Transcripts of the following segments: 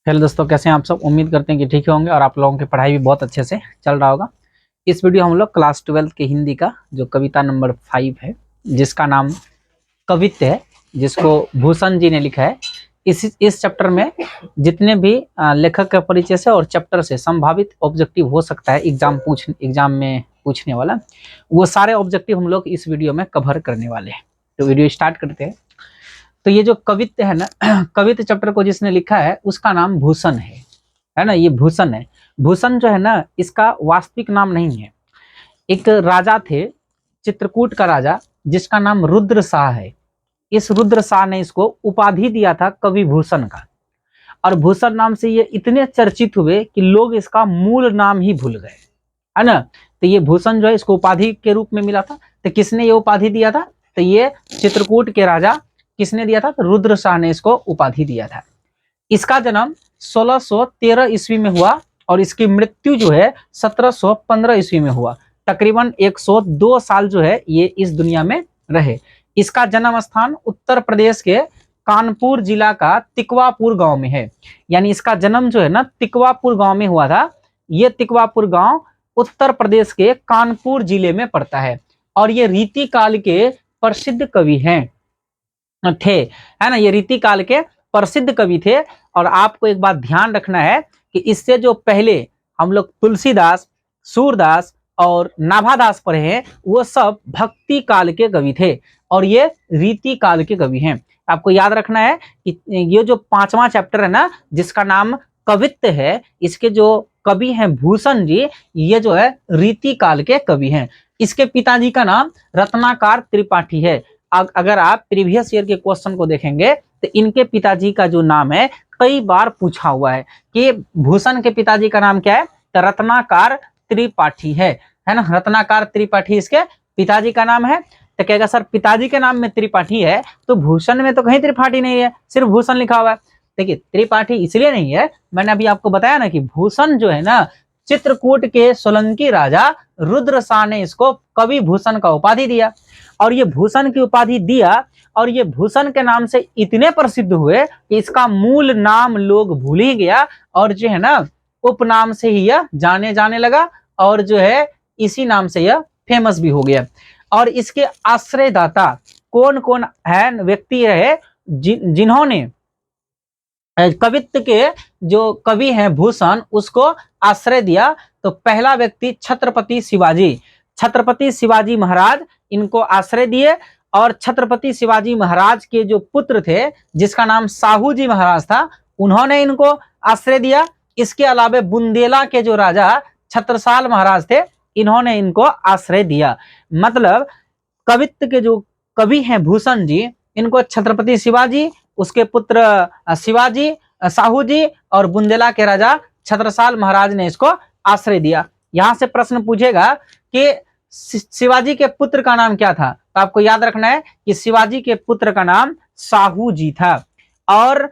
Hello दोस्तों, कैसे हैं आप सब। उम्मीद करते हैं कि ठीक होंगे और आप लोगों की पढ़ाई भी बहुत अच्छे से चल रहा होगा। इस वीडियो हम लोग क्लास 12 के हिंदी का जो कविता नंबर 5 है, जिसका नाम कवित्त है, जिसको भूषण जी ने लिखा है। इस चैप्टर में जितने भी लेखक का परिचय से और चैप्टर से संभावित ऑब्जेक्टिव हो सकता है एग्जाम में पूछने वाला, वो सारे ऑब्जेक्टिव हम लोग इस वीडियो में कवर करने वाले हैं। तो वीडियो स्टार्ट करते हैं। तो ये जो कवित्त है ना, कवित्त चैप्टर को जिसने लिखा है उसका नाम भूषण है ना। ये भूषण है। भूषण जो है ना, इसका वास्तविक नाम नहीं है। एक राजा थे, चित्रकूट का राजा, जिसका नाम रुद्र शाह है। इस रुद्र शाह ने इसको उपाधि दिया था कवि भूषण का। और भूषण नाम से ये इतने चर्चित हुए कि लोग इसका मूल नाम ही भूल गए, है ना। तो ये भूषण जो है इसको उपाधि के रूप में मिला था। तो किसने ये उपाधि दिया था? तो ये चित्रकूट के राजा किसने दिया था? तो रुद्र शाह ने इसको उपाधि दिया था। इसका जन्म 1613 ईस्वी में हुआ और इसकी मृत्यु जो है 1715 ईस्वी में हुआ। तकरीबन 102 साल जो है ये इस दुनिया में रहे। इसका जन्म स्थान उत्तर प्रदेश के कानपुर जिला का तिकवापुर गांव में है। यानी इसका जन्म जो है ना तिकवापुर गांव में हुआ था। ये तिकवापुर गांव उत्तर प्रदेश के कानपुर जिले में पड़ता है। और ये रीति काल के प्रसिद्ध कवि थे, है ना। ये रीति काल के प्रसिद्ध कवि थे। और आपको एक बात ध्यान रखना है कि इससे जो पहले हम लोग तुलसीदास, सूरदास और नाभादास पढ़े हैं, वो सब भक्ति काल के कवि थे और ये रीति काल के कवि हैं। आपको याद रखना है कि ये जो 5वां चैप्टर है ना, जिसका नाम कवित्त है, इसके जो कवि हैं भूषण जी, ये जो है रीति काल के कवि हैं। इसके पिताजी का नाम रत्नाकर त्रिपाठी है। अगर आप प्रीवियस ईयर के क्वेश्चन को देखेंगे तो इनके पिताजी का जो नाम है कई बार पूछा हुआ है कि भूषण के पिताजी का नाम क्या है। तो रत्नाकर त्रिपाठी है ना। रत्नाकर त्रिपाठी इसके पिताजी का नाम है। तो कहेगा सर पिताजी के नाम में त्रिपाठी है तो भूषण में तो कहीं त्रिपाठी नहीं है, सिर्फ भूषण लिखा हुआ है। देखिए त्रिपाठी इसलिए नहीं है, मैंने अभी आपको बताया ना कि भूषण जो है ना, चित्रकूट के सोलंकी राजा रुद्र शाह ने इसको कवि भूषण का उपाधि दिया। और ये भूषण की उपाधि दिया और ये भूषण के नाम से इतने प्रसिद्ध हुए कि इसका मूल नाम लोग भूल ही गया और जो है ना उपनाम से ही यह जाने जाने लगा और जो है इसी नाम से यह फेमस भी हो गया। और इसके आश्रयदाता कौन कौन है व्यक्ति रहे जिन्होंने कवित्त के जो कवि हैं भूषण उसको आश्रय दिया। तो पहला व्यक्ति छत्रपति शिवाजी महाराज इनको आश्रय दिए। और छत्रपति शिवाजी महाराज के जो पुत्र थे जिसका नाम साहू जी महाराज था, उन्होंने इनको आश्रय दिया। इसके अलावा बुंदेला के जो राजा छत्रसाल महाराज थे, इन्होंने इनको आश्रय दिया। मतलब कवित्त के जो कवि हैं भूषण जी, इनको छत्रपति शिवाजी, उसके पुत्र शिवाजी, साहू जी और बुंदेला के राजा छत्रसाल महाराज ने इसको आश्रय दिया। यहां से प्रश्न पूछेगा कि शिवाजी के पुत्र का नाम क्या था। तो आपको याद रखना है कि शिवाजी के पुत्र का नाम साहू जी था। और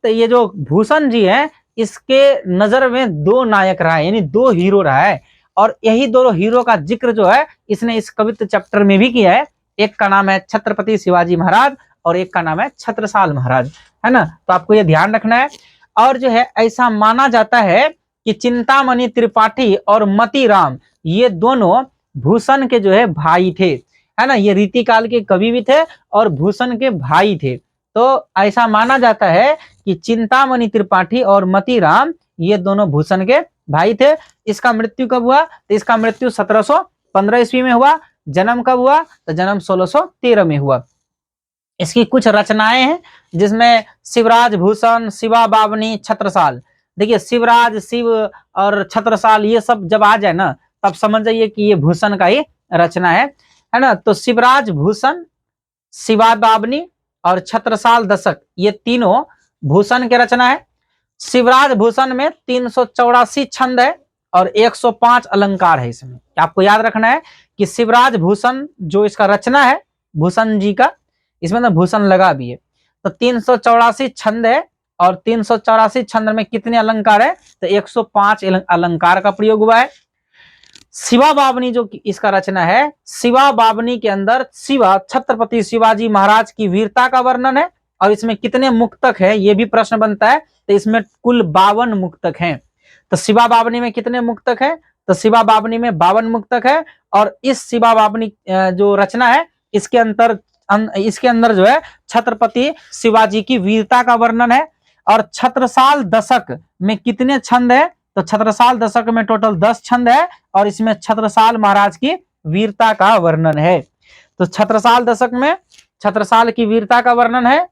ये जो भूषण जी है, इसके नजर में 2 नायक रहा है, यानी 2 हीरो रहा है। और यही दोनों हीरो का जिक्र जो है इसने इस कवित्त चैप्टर में भी किया है। एक का नाम है छत्रपति शिवाजी महाराज और एक का नाम है छत्रसाल महाराज, है ना। तो आपको ये ध्यान रखना है। और जो है ऐसा माना जाता है कि चिंतामणि त्रिपाठी और मतीराम ये दोनों भूषण के जो है भाई थे, है ना। ये रीति काल के कवि भी थे और भूषण के भाई थे। तो ऐसा माना जाता है कि चिंतामणि त्रिपाठी और मतीराम ये दोनों भूषण के भाई थे। इसका मृत्यु कब हुआ? तो इसका मृत्यु 1715 ईस्वी में हुआ। जन्म कब हुआ? तो जन्म 1613 में हुआ। इसकी कुछ रचनाएं हैं जिसमें शिवराज भूषण, शिवा बावनी, छत्रसाल। देखिए शिवराज, शिव और छत्रसाल ये सब जब आ जाए ना तब समझ जाइए कि ये भूषण का ही रचना है ना। तो शिवराज भूषण, शिवा बावनी और छत्रसाल दशक ये तीनों भूषण के रचना है। शिवराज भूषण में 384 छंद है और 105 अलंकार है। इसमें आपको याद रखना है कि शिवराज भूषण जो इसका रचना है भूषण जी का, इसमें ना भूषण लगा भी है। तो 384 छंद है और 384 छंद में कितने अलंकार है? तो 105 अलंकार का प्रयोग हुआ है। शिवा बावनी जो इसका रचना है, शिवा बावनी के अंदर शिवा छत्रपति शिवाजी महाराज की वीरता का वर्णन है और इसमें कितने मुक्तक है, ये भी प्रश्न बनता है। तो इसमें कुल 52 मुक्तक हैं। तो शिवा बावनी में कितने मुक्तक है? तो शिवा बावनी में 52 मुक्तक है। और इस शिवा बावनी जो रचना है, इसके अंदर जो है छत्रपति शिवाजी की वीरता का वर्णन है। और छत्रसाल दशक में कितने छंद है? तो छत्रसाल दशक में टोटल 10 छंद है और इसमें छत्रसाल महाराज की वीरता का वर्णन है। तो छत्रसाल दशक में छत्रसाल की वीरता का वर्णन है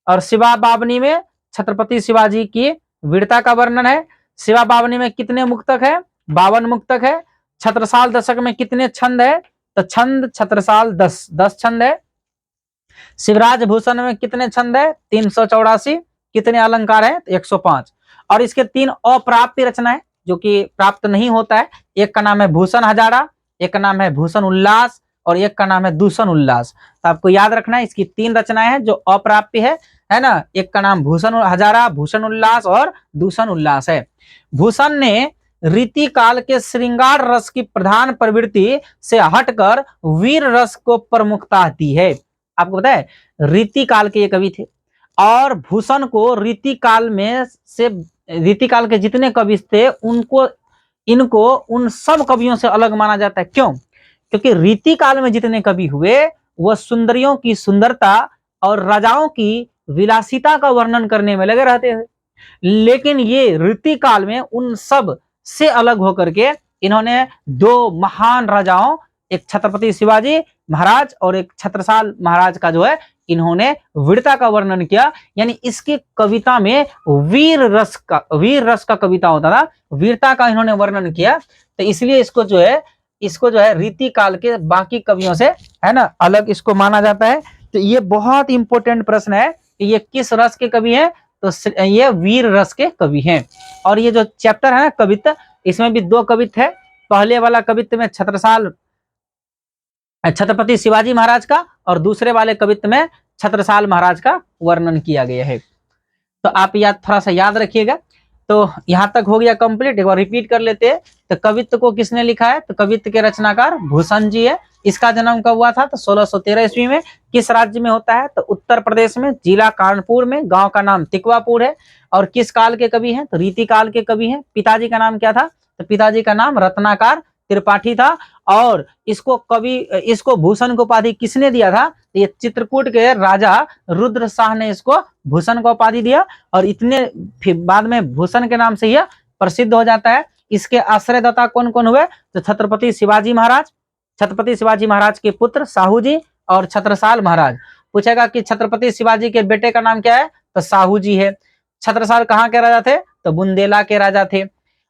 और शिवा बावनी में छत्रपति शिवाजी की वीरता का वर्णन है। शिवा बावनी में कितने मुक्तक है? 52 मुक्तक है। छत्रसाल दशक में कितने छंद है? तो छंद छत्रसाल 10 छंद है। शिवराज भूषण में कितने छंद है? 384। कितने अलंकार है? 105। और इसके 3 अप्राप्य रचना है जो कि प्राप्त नहीं होता है। एक का नाम है भूषण हजारा, एक का नाम है भूषण उल्लास और एक का नाम है दूषण उल्लास। तो आपको याद रखना है इसकी 3 रचनाएं हैं जो अप्राप्य है ना। एक का नाम भूषण हजारा, भूषण उल्लास और दूषण उल्लास है। भूषण ने रीति काल के श्रृंगार रस की प्रधान प्रवृत्ति से हटकर वीर रस को प्रमुखता दी है। आपको पता है रीति काल के ये कवि थे और भूषण को रीति काल के जितने कवि थे इनको उन सब कवियों से अलग माना जाता है। क्यों? क्योंकि रीति काल में जितने कवि हुए वह सुंदरियों की सुंदरता और राजाओं की विलासिता का वर्णन करने में लगे रहते हैं, लेकिन ये रीति काल में उन सब से अलग होकर के इन्होंने 2 महान राजाओं, एक छत्रपति शिवाजी महाराज और एक छत्रसाल महाराज का जो है इन्होंने वीरता का वर्णन किया। यानी इसकी कविता में वीर रस का कविता होता था, वीरता का इन्होंने वर्णन किया। तो इसलिए इसको जो है रीति काल के बाकी कवियों से है ना अलग इसको माना जाता है। तो ये बहुत इंपॉर्टेंट प्रश्न है कि ये किस रस के कवि हैं? तो ये वीर रस के कवि हैं। और ये जो चैप्टर है ना कवित्व, इसमें भी 2 कवित्व है। पहले वाला कवित्व में छत्रपति शिवाजी महाराज का और दूसरे वाले कवित्व में छत्रसाल महाराज का वर्णन किया गया है। तो आप थोड़ा सा याद रखिएगा। तो यहां तक हो गया कंप्लीट। एक बार रिपीट कर लेते हैं। तो कवित्व को किसने लिखा है? तो कवित्व के रचनाकार भूषण जी है। इसका जन्म कब हुआ था? तो 1613 ईस्वी में। किस राज्य में होता है? तो उत्तर प्रदेश में, जिला कानपुर में, गांव का नाम तिकवापुर है। और किस काल के कवि हैं? तो रीति काल के कवि हैं। पिताजी का नाम क्या था? तो पिताजी का नाम रत्नाकर त्रिपाठी था। और इसको भूषण को उपाधि किसने दिया था? तो ये चित्रकूट के राजा रुद्र शाह ने इसको भूषण को उपाधि दिया और इतने बाद में भूषण के नाम से यह प्रसिद्ध हो जाता है। इसके आश्रयदाता कौन कौन हुए? तो छत्रपति शिवाजी महाराज के पुत्र साहू जी और छत्रसाल महाराज। पूछेगा कि छत्रपति शिवाजी के बेटे का नाम क्या है? तो साहू जी है। छत्रसाल कहाँ के राजा थे? तो बुंदेला के राजा थे।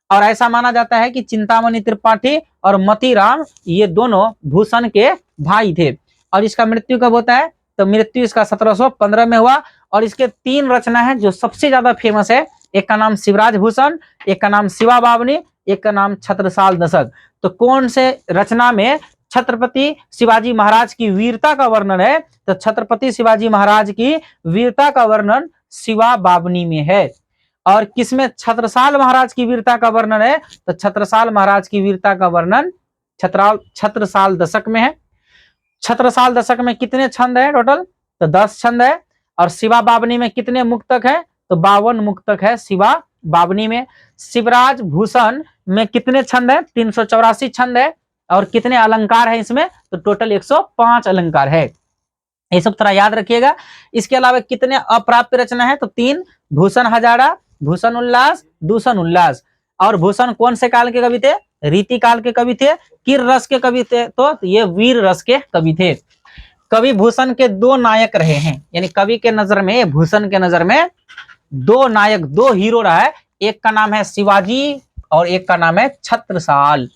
और ऐसा माना जाता है कि चिंतामणि त्रिपाठी और मोतीराम ये दोनों भूषण के भाई थे। और इसका मृत्यु कब होता है? तो मृत्यु इसका 1715 में हुआ। और इसके 3 रचना है जो सबसे ज्यादा फेमस है। एक का नाम शिवराज भूषण, एक का नाम शिवा बावनी, एक का नाम छत्रसाल दशक। तो कौन से रचना में छत्रपति शिवाजी महाराज की वीरता का वर्णन है? तो छत्रपति शिवाजी महाराज की वीरता का वर्णन शिवा बावनी में है। और किसमें छत्रसाल महाराज की वीरता का वर्णन है? तो छत्रसाल महाराज की वीरता का वर्णन छत्रसाल दशक में है। छत्रसाल दशक में कितने छंद है टोटल? तो 10 छंद है। और शिवा बावनी में कितने मुक्तक है? तो 52 मुक्तक है शिवा बावनी में। शिवराज भूषण में कितने छंद है? 384 छंद है। और कितने अलंकार है इसमें? तो टोटल 105 अलंकार है। ये सब थोड़ा याद रखिएगा। इसके अलावा कितने अप्राप्य रचना है? तो 3, भूषण हजारा, भूषण उल्लास, दूषण उल्लास। और भूषण कौन से काल के कवि थे? रीति काल के कवि थे। किर रस के कवि थे? तो ये वीर रस के कवि थे। कवि भूषण के 2 नायक रहे हैं। यानी कवि के नजर में, भूषण के नजर में 2 नायक, 2 हीरो रहा है। एक का नाम है शिवाजी और एक का नाम है छत्रसाल,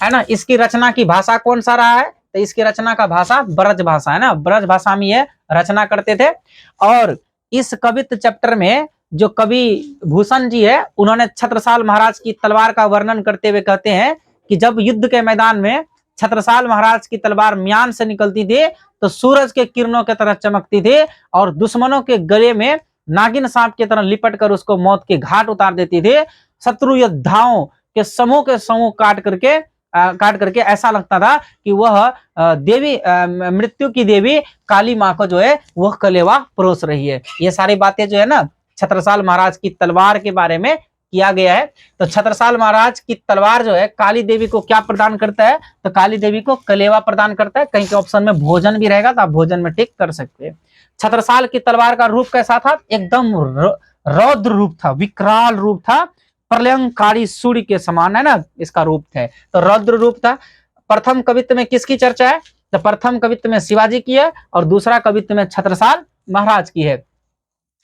है ना। इसकी रचना की भाषा कौन सा रहा है? तो इसकी रचना का भाषा ब्रज भाषा है ना। ब्रज भाषा में ये रचना करते थे। और इस कवित्व चैप्टर में जो कवि भूषण जी है उन्होंने छत्रसाल महाराज की तलवार का वर्णन करते हुए कहते हैं कि जब युद्ध के मैदान में छत्रसाल महाराज की तलवार म्यान से निकलती थी तो सूरज के किरणों की तरह चमकती थी और दुश्मनों के गले में नागिन सांप की तरह लिपट कर उसको मौत के घाट उतार देती थी। शत्रु योद्धाओं के समूह काट करके काट करके ऐसा लगता था कि वह देवी मृत्यु की देवी काली माँ को जो है वह कलेवा परोस रही है। ये सारी बातें जो है ना छत्रसाल महाराज की तलवार के बारे में किया गया है। तो छत्रसाल महाराज की तलवार जो है काली देवी को क्या प्रदान करता है, तो काली देवी को कलेवा प्रदान करता है। कहीं के ऑप्शन में भोजन भी रहेगा तो आप भोजन में टिक कर सकते हैं। छत्रसाल की तलवार का रूप कैसा था, एकदम रौद्र रूप था, विकराल रूप था, प्रलयंकारी सूर्य के समान है ना इसका रूप था, तो रौद्र रूप था। प्रथम कवित्व में किसकी चर्चा है, तो प्रथम कवित्व में शिवाजी की है और दूसरा कवित्व में छत्रसाल महाराज की है।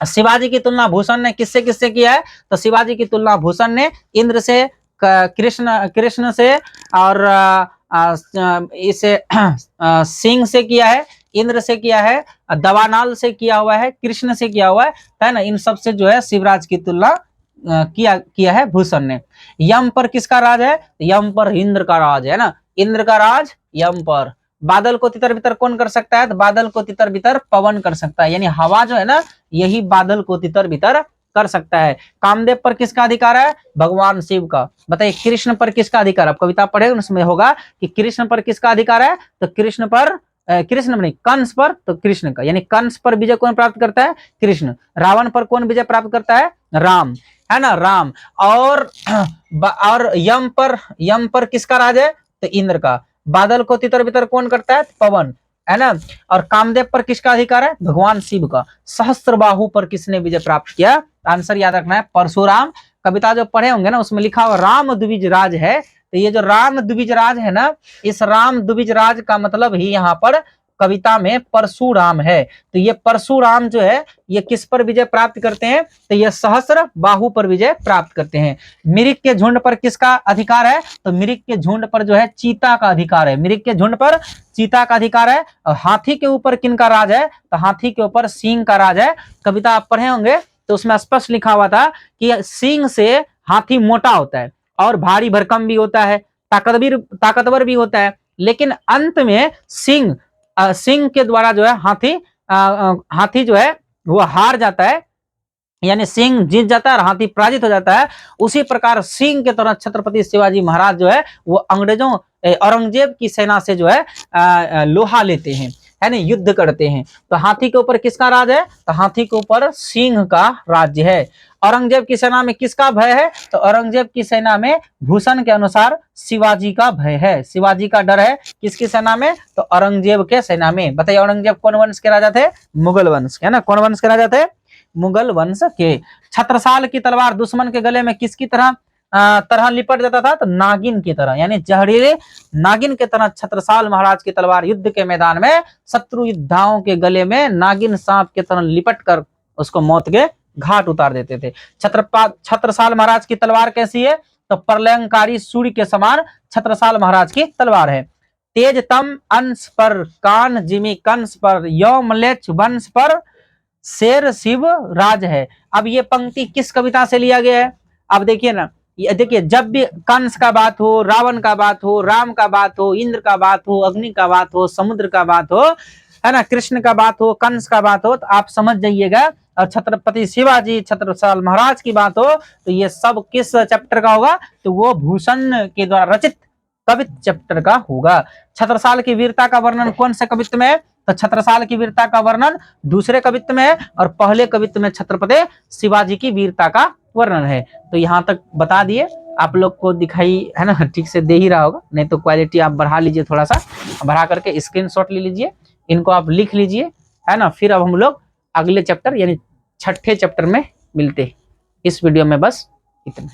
शिवाजी की तुलना भूषण ने किससे किससे किया है, तो शिवाजी की तुलना भूषण ने इंद्र से, कृष्ण से और इसे सिंह से किया है, इंद्र से किया है, दवानाल से किया हुआ है, कृष्ण से किया हुआ है ना। इन सब से जो है शिवराज की तुलना किया है भूषण ने। यम पर किसका राज है, यम पर इंद्र का राज है ना, इंद्र का राज यम पर। बादल को तितर बितर कौन कर सकता है, तो बादल को तितर बितर पवन कर सकता है, यानी हवा जो है ना यही बादल को तितर बितर कर सकता है। कामदेव पर किसका अधिकार है, भगवान शिव का। बताइए कृष्ण पर किसका अधिकार, आप कविता पढ़े उसमें होगा कि कृष्ण पर किसका अधिकार है, तो कृष्ण पर, कृष्ण नहीं कंस पर, तो कृष्ण का, यानी कंस पर विजय कौन प्राप्त करता है, कृष्ण। रावण पर कौन विजय प्राप्त करता है, राम, है ना, राम। और यम पर किसका राज है, तो इंद्र का। बादल को तितर बितर कौन करता है, पवन, है ना। और कामदेव पर किसका अधिकार है, भगवान शिव का। सहस्त्रबाहु पर किसने विजय प्राप्त किया, आंसर याद रखना है परशुराम। कविता जो पढ़े होंगे ना उसमें लिखा हुआ राम द्विज राज है, तो ये जो राम द्विज राज है ना, इस राम द्विज राज का मतलब ही यहाँ पर कविता में परशुराम है। तो ये परशुराम जो है ये किस पर विजय प्राप्त करते हैं, तो ये सहस्त्र बाहु पर विजय प्राप्त करते हैं। मिरिक के झुंड पर किसका अधिकार है, तो मिरिक के झुंड पर जो है चीता का अधिकार है, मिरिक के झुंड पर चीता का अधिकार है। और हाथी के ऊपर किनका राज है, तो हाथी के ऊपर सिंह का राज है। कविता आप पढ़े होंगे तो उसमें स्पष्ट लिखा हुआ था कि सिंह से हाथी मोटा होता है और भारी भरकम भी होता है, ताकतवर भी होता है, लेकिन अंत में सिंह के द्वारा जो है हाथी जो है वो हार जाता है, यानी सिंह जीत जाता है और हाथी पराजित हो जाता है। उसी प्रकार सिंह के तरह छत्रपति शिवाजी महाराज जो है वो अंग्रेजों औरंगजेब की सेना से जो है लोहा लेते हैं, है ना, युद्ध करते हैं। तो हाथी के ऊपर किसका राज है, तो हाथी के ऊपर सिंह का राज्य है। औरंगजेब की सेना में किसका भय है, तो औरंगजेब की सेना में भूषण के अनुसार शिवाजी का भय है, शिवाजी का डर है। किसकी सेना में, तो औरंगजेब के सेना में। बताइए औरंगजेब कौन वंश के राजा थे, मुगल वंश के, है ना, कौन वंश के राजा थे, मुगल वंश के। छत्रसाल की तलवार दुश्मन के गले में किसकी तरह लिपट जाता था, तो नागिन की तरह, यानी जहरीले नागिन की तरह छत्रसाल महाराज की तलवार युद्ध के मैदान में शत्रु योद्धाओं के गले में नागिन सांप की तरह लिपट कर उसको मौत के घाट उतार देते थे। छत्रसाल महाराज की तलवार कैसी है, तो प्रलयंकारी सूर्य के समान छत्रसाल महाराज की तलवार है। तेज तम अंश पर कान जिमी कंस पर यौमलेच्छ वंश पर शेर शिव राज है। अब ये पंक्ति किस कविता से लिया गया है, अब देखिए ना, ये देखिए जब भी कंस का बात हो, रावण का बात हो, राम का बात हो, इंद्र का बात हो, अग्नि का बात हो, समुद्र का बात हो, है ना, कृष्ण का बात हो, कंस का बात हो, तो आप समझ जाइएगा। और छत्रपति शिवाजी छत्रसाल महाराज की बात हो तो ये सब किस चैप्टर का होगा, तो वो भूषण के द्वारा रचित कवित चैप्टर का होगा। छत्रसाल की वीरता का वर्णन कौन से कवित्व में है, तो छत्रसाल की वीरता का वर्णन दूसरे कवित्व में है और पहले कवित्व में छत्रपति शिवाजी की वीरता का वर्णन है। तो यहाँ तक बता दिए, आप लोग को दिखाई है ना, ठीक से दे ही रहा होगा, नहीं तो क्वालिटी आप बढ़ा लीजिए, थोड़ा सा बढ़ा करके स्क्रीनशॉट ले लीजिए, इनको आप लिख लीजिए, है ना। फिर अब हम लोग अगले चैप्टर यानी छठे चैप्टर में मिलते हैं। इस वीडियो में बस इतना।